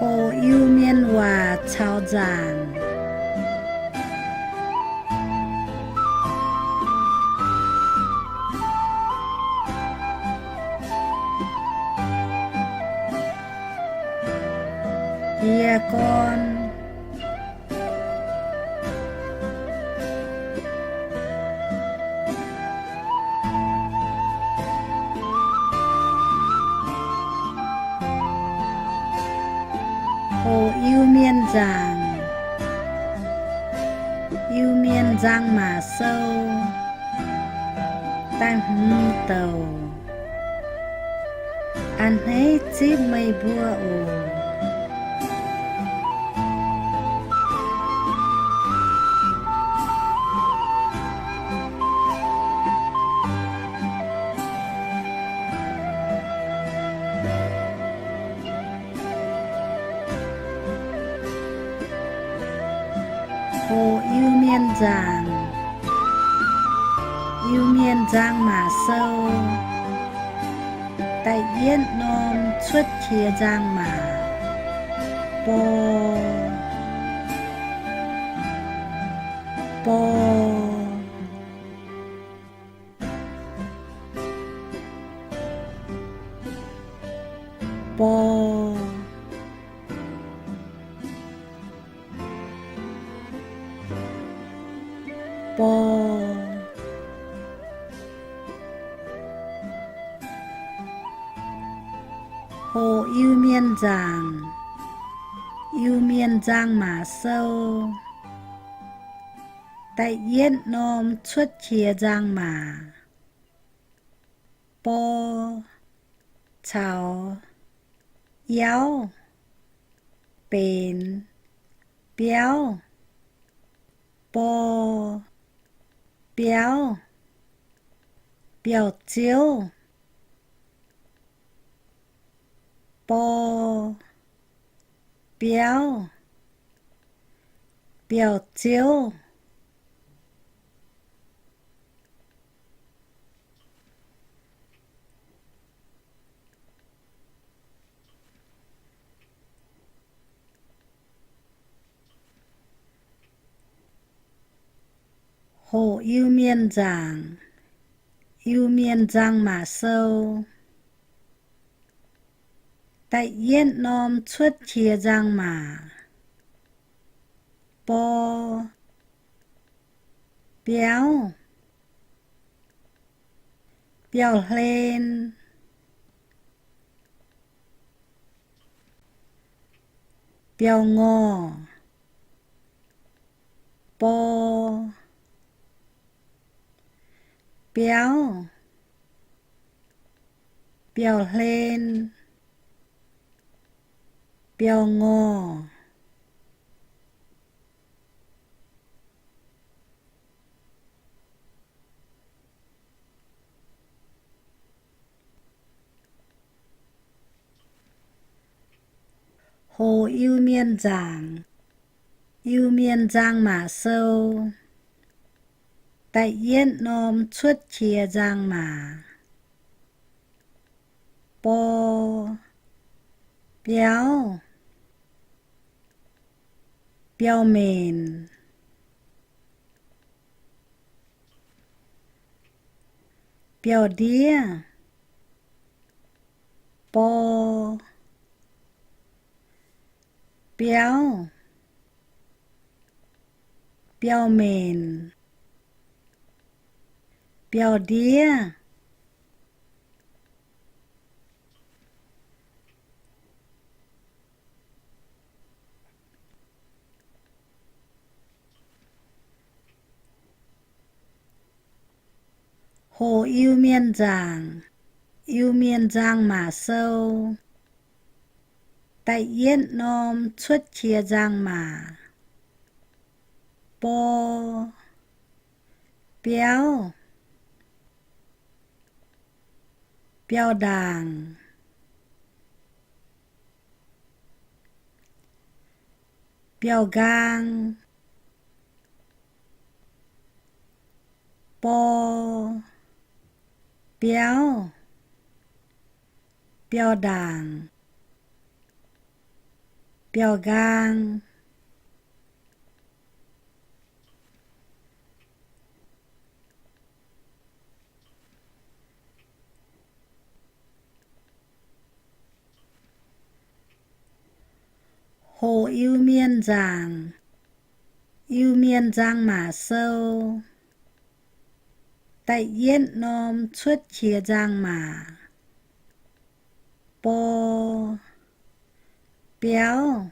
Hồ yêu miên hòa chào giảng. Hìa con Hồ yêu miên giảng. Yêu miên giang mà sâu tan tàu ăn hết chip mây bua ồ. Hồ yêu miên giảng. Yêu miên giang mà sâu tại yên nom xuất chia giang mà po po po po Hồ yêu miên giảng. Yêu miên giang mà sâu tại yên nom xuất chia giang mà po chào yáo bền béo po béo béo chiếu po béo béo chiếu. Hồ yêu miên giảng. Yêu miên giang mà sâu tại yên nom xuất chia giang mà po béo béo lên béo ngô po béo béo lên béo ngô. Hồ yêu miên giảng. Yêu miên giang mà sâu tại yên nom xuất chia giang mà po béo béo mền béo đĩa po béo béo mền béo đĩa. Hồ yêu miên giảng. Yêu miên giang mà sâu tại yên nom xuất chia giang mà po béo béo đàng béo gang po béo béo đàng Biểu gang Hồ yêu miên giang Yêu miên giang mà sâu Tại yên nôm xuất chia giang mà Bò Béo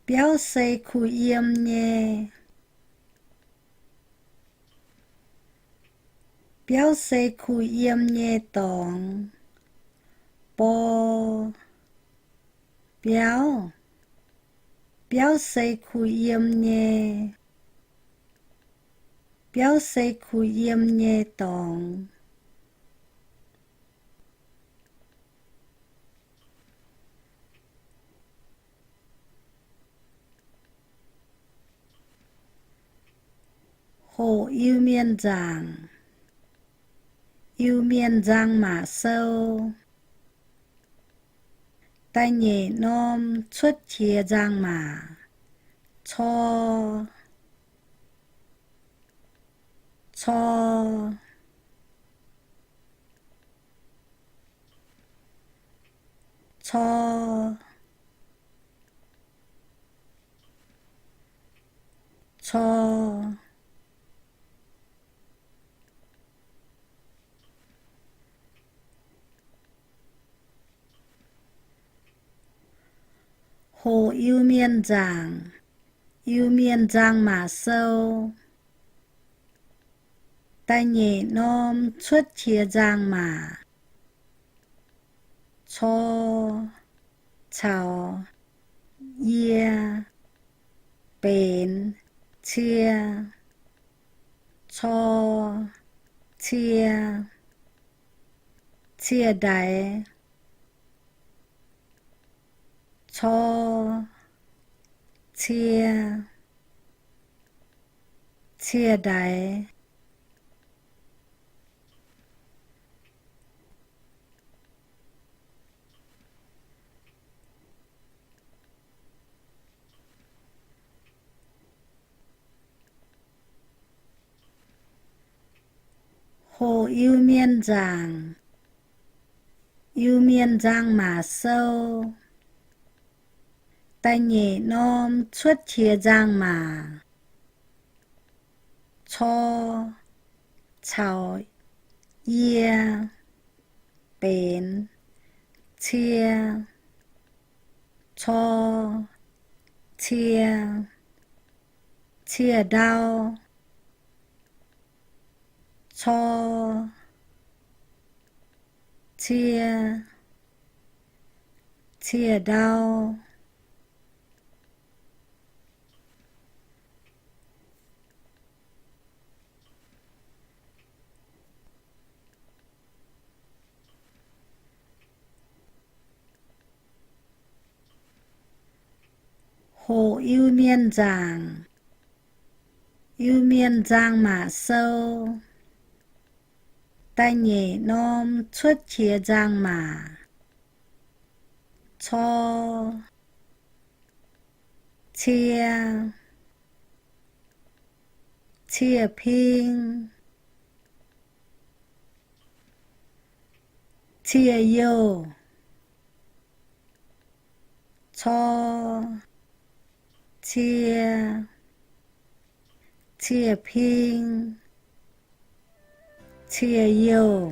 Béo xây khu yếm nhé Béo xây khu yếm nhé tòng Bò Béo Béo xây khu yếm nhé Béo xây khu yếm nhé tòng Hồ yêu miên giang Yêu miên giang mà sâu Tai nhẹ nôm xuất chia giang mà Cho Cho Cho Cho Hồ yêu miên giang mà sâu Tai nhẹ nôm xuất chia giang mà Cho Chào Yê Bền Chia Cho Chia Chia đáy Cho Chia Chia đáy Hồ yêu miên giang mà sâu Tai nhẹ nôm xuất chia giang mà Cho Chào Yê Bền Chia Cho Chia Chia đau Cho Chia Chia đau Hồ yêu miên giang mà sâu Tai nhẹ nôm xuất chia giang mà Cho Chia Chia ping Chia yêu Cho Chia Chia ping Chia yêu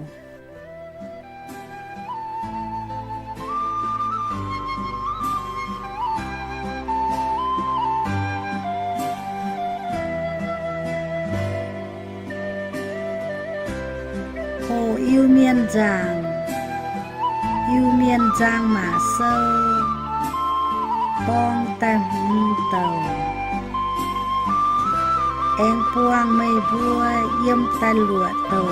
Hồ yêu miên giang mà sâu Bong tai tàu Em buông mây vua yếm ta lụa tàu